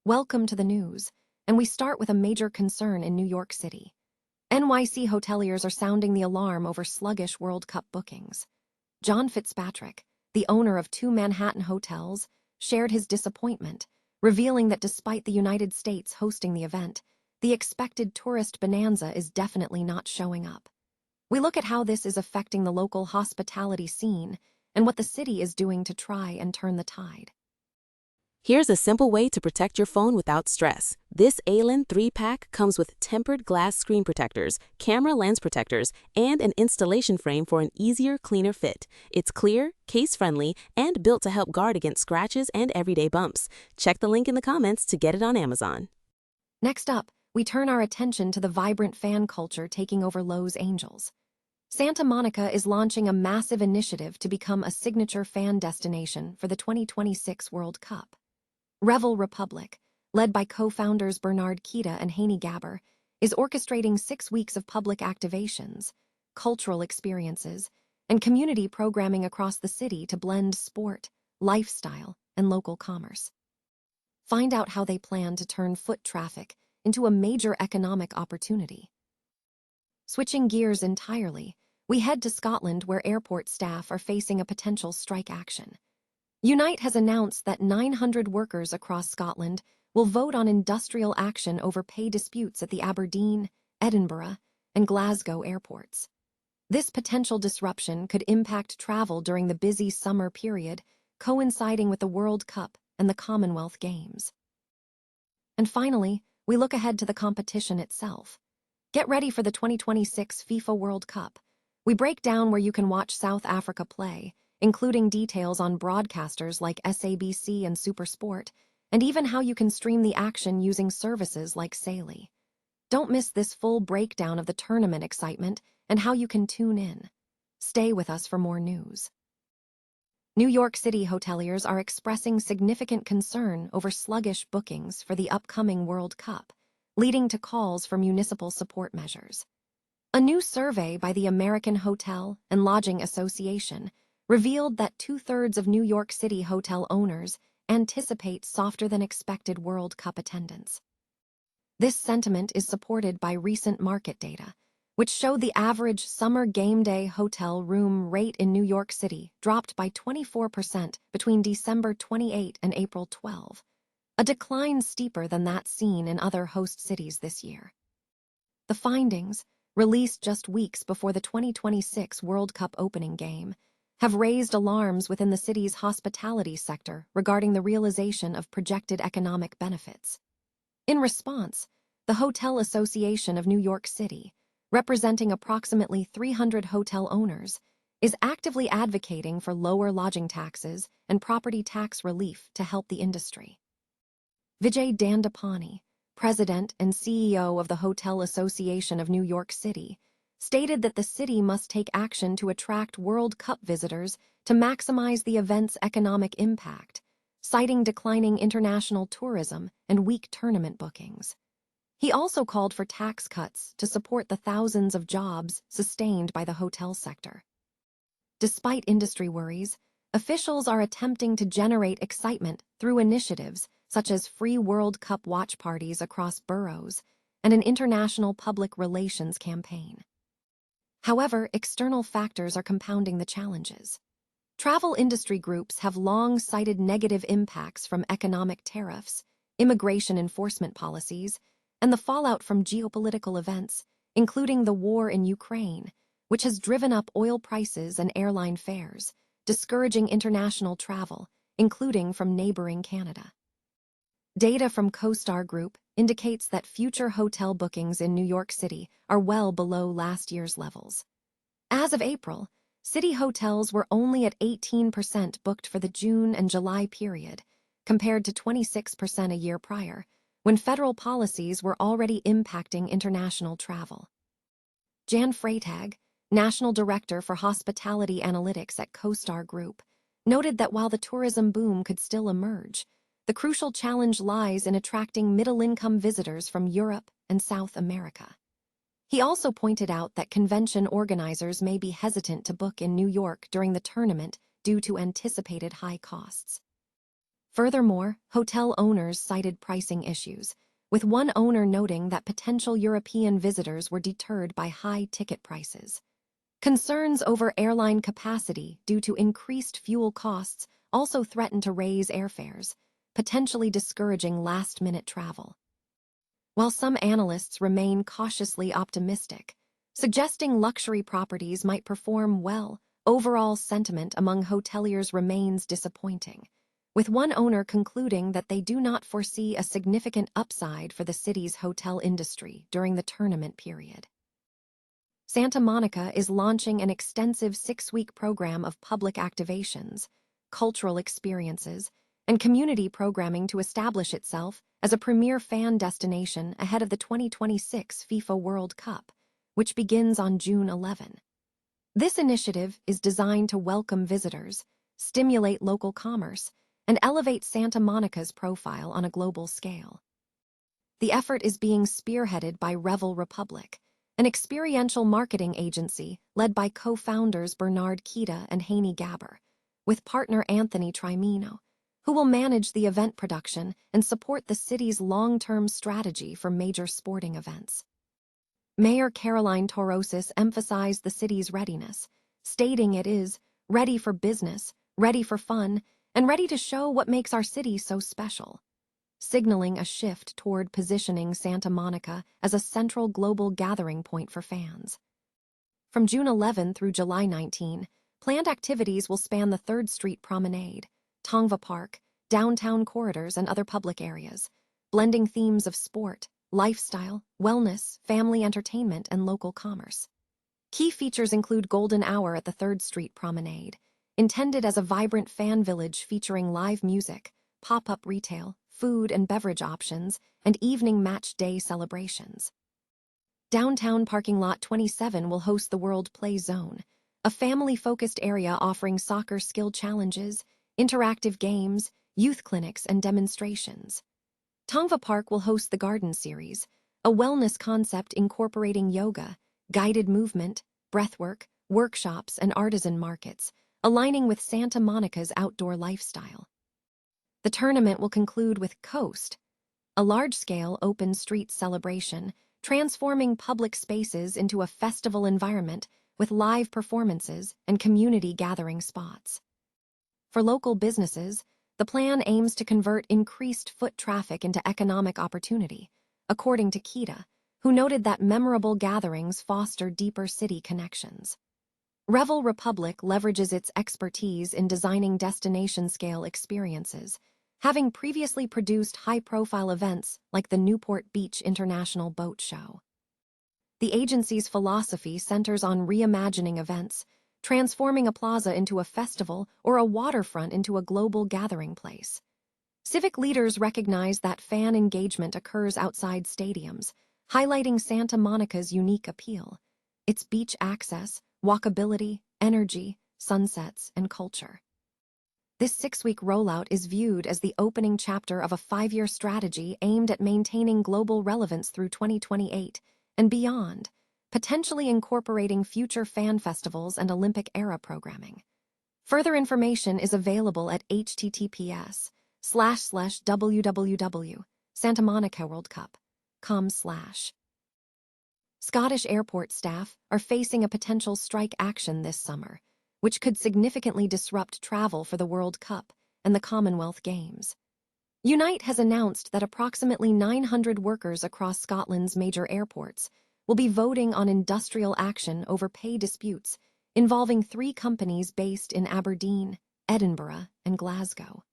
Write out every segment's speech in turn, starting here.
Welcome to the news, and we start with a major concern in New York City. NYC hoteliers are sounding the alarm over sluggish World Cup bookings. John Fitzpatrick, the owner of 2 Manhattan hotels, shared his disappointment, revealing that despite the United States hosting the event, the expected tourist bonanza is definitely not showing up. We look at how this is affecting the local hospitality scene and what the city is doing to try and turn the tide. Here's a simple way to protect your phone without stress. This ALAN 3-pack comes with tempered glass screen protectors, camera lens protectors, and an installation frame for an easier, cleaner fit. It's clear, case-friendly, and built to help guard against scratches and everyday bumps. Check the link in the comments to get it on Amazon. Next up, we turn our attention to the vibrant fan culture taking over Los Angeles. Santa Monica is launching a massive initiative to become a signature fan destination for the 2026 World Cup. Revel Republic, led by co-founders Bernard Kita and Haney Gabber, is orchestrating 6 weeks of public activations, cultural experiences, and community programming across the city to blend sport, lifestyle, and local commerce. Find out how they plan to turn foot traffic into a major economic opportunity. Switching gears entirely, we head to Scotland where airport staff are facing a potential strike action. Unite has announced that 900 workers across Scotland will vote on industrial action over pay disputes at the Aberdeen, Edinburgh, and Glasgow airports. This potential disruption could impact travel during the busy summer period, coinciding with the World Cup and the Commonwealth Games. And finally, we look ahead to the competition itself. Get ready for the 2026 FIFA World Cup. We break down where you can watch South Africa play, including details on broadcasters like SABC and SuperSport, and even how you can stream the action using services like Saley. Don't miss this full breakdown of the tournament excitement and how you can tune in. Stay with us for more news. New York City hoteliers are expressing significant concern over sluggish bookings for the upcoming World Cup, leading to calls for municipal support measures. A new survey by the American Hotel and Lodging Association revealed that 2/3 of New York City hotel owners anticipate softer-than-expected World Cup attendance. This sentiment is supported by recent market data, which showed the average summer game day hotel room rate in New York City dropped by 24% between December 28 and April 12, a decline steeper than that seen in other host cities this year. The findings, released just weeks before the 2026 World Cup opening game, have raised alarms within the city's hospitality sector regarding the realization of projected economic benefits. In response, the Hotel Association of New York City, representing approximately 300 hotel owners, is actively advocating for lower lodging taxes and property tax relief to help the industry. Vijay Dandapani, president and CEO of the Hotel Association of New York City, stated that the city must take action to attract World Cup visitors to maximize the event's economic impact, citing declining international tourism and weak tournament bookings. He also called for tax cuts to support the thousands of jobs sustained by the hotel sector. Despite industry worries, officials are attempting to generate excitement through initiatives such as free World Cup watch parties across boroughs and an international public relations campaign. However, external factors are compounding the challenges. Travel industry groups have long cited negative impacts from economic tariffs, immigration enforcement policies, and the fallout from geopolitical events, including the war in Ukraine, which has driven up oil prices and airline fares, discouraging international travel, including from neighboring Canada. Data from CoStar Group indicates that future hotel bookings in New York City are well below last year's levels. As of April, city hotels were only at 18% booked for the June and July period, compared to 26% a year prior, when federal policies were already impacting international travel. Jan Freitag, National Director for Hospitality Analytics at CoStar Group, noted that while the tourism boom could still emerge, the crucial challenge lies in attracting middle-income visitors from Europe and South America. He also pointed out that convention organizers may be hesitant to book in New York during the tournament due to anticipated high costs. Furthermore, hotel owners cited pricing issues, with one owner noting that potential European visitors were deterred by high ticket prices. Concerns over airline capacity due to increased fuel costs also threaten to raise airfares, potentially discouraging last-minute travel. While some analysts remain cautiously optimistic, suggesting luxury properties might perform well, overall sentiment among hoteliers remains disappointing, with one owner concluding that they do not foresee a significant upside for the city's hotel industry during the tournament period. Santa Monica is launching an extensive 6-week program of public activations, cultural experiences, and community programming to establish itself as a premier fan destination ahead of the 2026 FIFA World Cup, which begins on June 11. This initiative is designed to welcome visitors, stimulate local commerce, and elevate Santa Monica's profile on a global scale. The effort is being spearheaded by Revel Republic, an experiential marketing agency led by co-founders Bernard Kita and Haney Gabber, with partner Anthony Trimino, who will manage the event production and support the city's long-term strategy for major sporting events. Mayor Caroline Torosis emphasized the city's readiness, stating it is ready for business, ready for fun, and ready to show what makes our city so special, signaling a shift toward positioning Santa Monica as a central global gathering point for fans. From June 11 through July 19, planned activities will span the 3rd Street Promenade, Tongva Park, downtown corridors, and other public areas, blending themes of sport, lifestyle, wellness, family entertainment, and local commerce. Key features include Golden Hour at the 3rd Street Promenade, intended as a vibrant fan village featuring live music, pop-up retail, food and beverage options, and evening match day celebrations. Downtown Parking Lot 27 will host the World Play Zone, a family-focused area offering soccer skill challenges, interactive games, youth clinics, and demonstrations. Tongva Park will host the Garden Series, a wellness concept incorporating yoga, guided movement, breathwork, workshops, and artisan markets, aligning with Santa Monica's outdoor lifestyle. The tournament will conclude with Coast, a large-scale open street celebration, transforming public spaces into a festival environment with live performances and community gathering spots. For local businesses, the plan aims to convert increased foot traffic into economic opportunity, according to Kita, who noted that memorable gatherings foster deeper city connections. Revel Republic leverages its expertise in designing destination-scale experiences, having previously produced high-profile events like the Newport Beach International Boat Show. The agency's philosophy centers on reimagining events, transforming a plaza into a festival or a waterfront into a global gathering place. Civic leaders recognize that fan engagement occurs outside stadiums, highlighting Santa Monica's unique appeal, its beach access, walkability, energy, sunsets, and culture. This 6-week rollout is viewed as the opening chapter of a 5-year strategy aimed at maintaining global relevance through 2028 and beyond, potentially incorporating future fan festivals and Olympic-era programming. Further information is available at https://www.santamonicaworldcup.com/. Scottish airport staff are facing a potential strike action this summer, which could significantly disrupt travel for the World Cup and the Commonwealth Games. Unite has announced that approximately 900 workers across Scotland's major airports will be voting on industrial action over pay disputes involving 3 companies based in Aberdeen, Edinburgh, and Glasgow.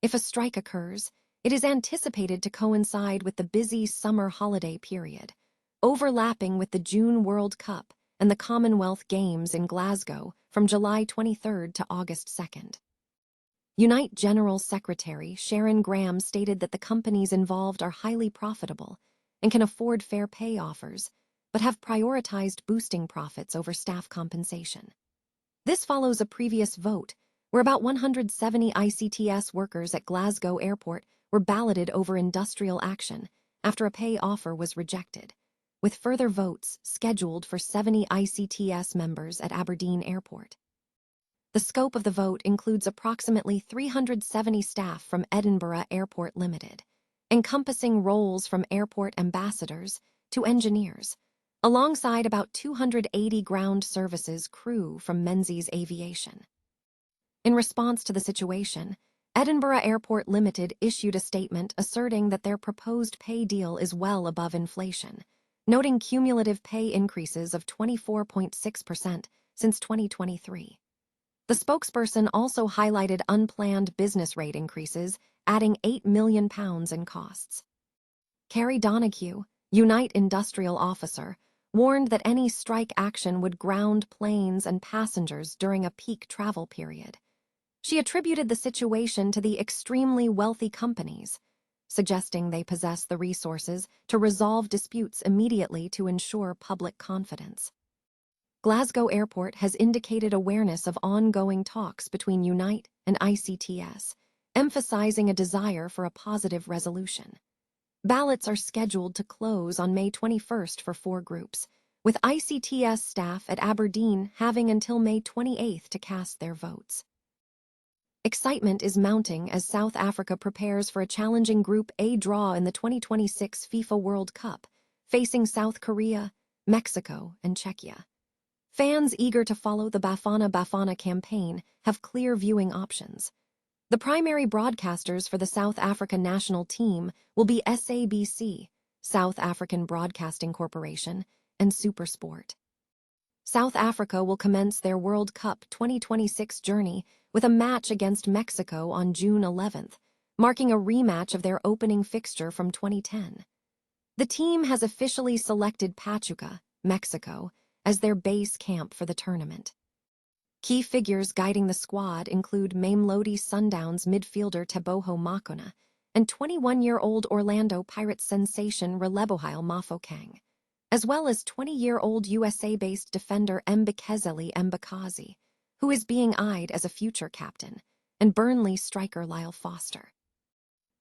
If a strike occurs, it is anticipated to coincide with the busy summer holiday period, overlapping with the June World Cup and the Commonwealth Games in Glasgow from July 23 to August 2. Unite General Secretary Sharon Graham stated that the companies involved are highly profitable and can afford fair pay offers, but have prioritized boosting profits over staff compensation. This follows a previous vote where about 170 ICTS workers at Glasgow Airport were balloted over industrial action after a pay offer was rejected, with further votes scheduled for 70 ICTS members at Aberdeen Airport. The scope of the vote includes approximately 370 staff from Edinburgh Airport Limited, encompassing roles from airport ambassadors to engineers, alongside about 280 ground services crew from Menzies Aviation. In response to the situation, Edinburgh Airport Limited issued a statement asserting that their proposed pay deal is well above inflation, noting cumulative pay increases of 24.6% since 2023. The spokesperson also highlighted unplanned business rate increases, adding £8 million in costs. Carrie Donoghue, Unite Industrial Officer, warned that any strike action would ground planes and passengers during a peak travel period. She attributed the situation to the extremely wealthy companies, suggesting they possess the resources to resolve disputes immediately to ensure public confidence. Glasgow Airport has indicated awareness of ongoing talks between Unite and ICTS, emphasizing a desire for a positive resolution. Ballots are scheduled to close on May 21st for 4 groups, with ICTS staff at Aberdeen having until May 28th to cast their votes. Excitement is mounting as South Africa prepares for a challenging Group A draw in the 2026 FIFA World Cup, facing South Korea, Mexico, and Czechia. Fans eager to follow the Bafana Bafana campaign have clear viewing options. The primary broadcasters for the South Africa national team will be SABC, South African Broadcasting Corporation, and SuperSport. South Africa will commence their World Cup 2026 journey with a match against Mexico on June 11th, marking a rematch of their opening fixture from 2010. The team has officially selected Pachuca, Mexico, as their base camp for the tournament. Key figures guiding the squad include Mamelodi Sundowns midfielder Teboho Makona and 21-year-old Orlando Pirates sensation Relebohile Mafokeng, as well as 20-year-old USA-based defender Mbekezeli Mbakazi, who is being eyed as a future captain, and Burnley striker Lyle Foster.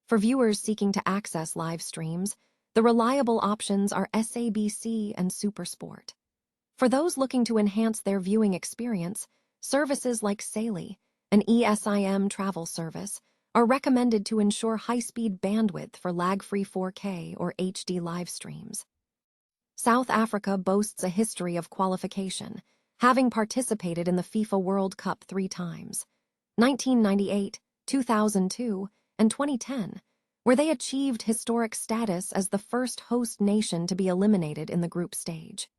For viewers seeking to access live streams, the reliable options are SABC and SuperSport. For those looking to enhance their viewing experience, services like Saili, an ESIM travel service, are recommended to ensure high-speed bandwidth for lag-free 4K or HD live streams. South Africa boasts a history of qualification, having participated in the FIFA World Cup 3 times, 1998, 2002, and 2010, where they achieved historic status as the first host nation to be eliminated in the group stage.